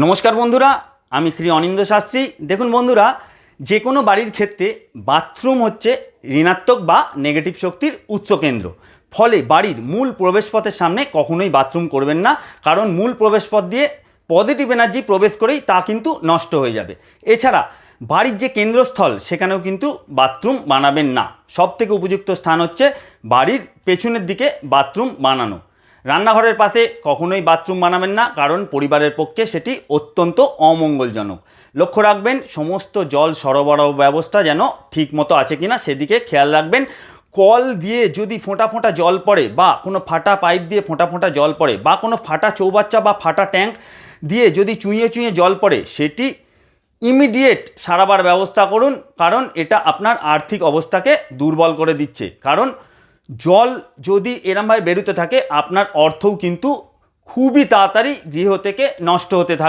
নমস্কার বন্ধুরা, আমি শ্রী অনিন্দ শাস্ত্রী। দেখুন বন্ধুরা, যে কোনো বাড়ির ক্ষেত্রে বাথরুম হচ্ছে ঋণাত্মক বা নেগেটিভ শক্তির উৎসকেন্দ্র। ফলে বাড়ির মূল প্রবেশপথের সামনে কখনোই বাথরুম করবেন না, কারণ মূল প্রবেশপথ দিয়ে পজিটিভ এনার্জি প্রবেশ করেই তা কিন্তু নষ্ট হয়ে যাবে। এছাড়া বাড়ির যে কেন্দ্রস্থল সেখানেও কিন্তু বাথরুম বানাবেন না। সবথেকে উপযুক্ত স্থান হচ্ছে বাড়ির পেছনের দিকে বাথরুম বানানো। রান্নাঘরের পাশে কখনোই বাথরুম বানাবেন না, কারণ পরিবারের পক্ষে সেটি অত্যন্ত অমঙ্গলজনক। লক্ষ্য রাখবেন সমস্ত জল সরবরাহ ব্যবস্থা যেন ঠিকমতো আছে কিনা সেদিকে খেয়াল রাখবেন। কল দিয়ে যদি ফোঁটা ফোঁটা জল পড়ে বা কোনো ফাটা পাইপ দিয়ে ফোঁটা ফোঁটা জল পড়ে বা কোনো ফাটা চৌবাচ্চা বা ফাটা ট্যাঙ্ক দিয়ে যদি চুঁইয়ে চুঁইয়ে জল পড়ে, সেটি ইমিডিয়েট সারাবার ব্যবস্থা করুন, কারণ এটা আপনার আর্থিক অবস্থাকে দুর্বল করে দিচ্ছে। কারণ জল যদি এরমভাবে বেরোতে থাকে, আপনার অর্থও কিন্তু খুবই তাড়াতাড়ি গৃহ থেকে নষ্ট হতে থাকে।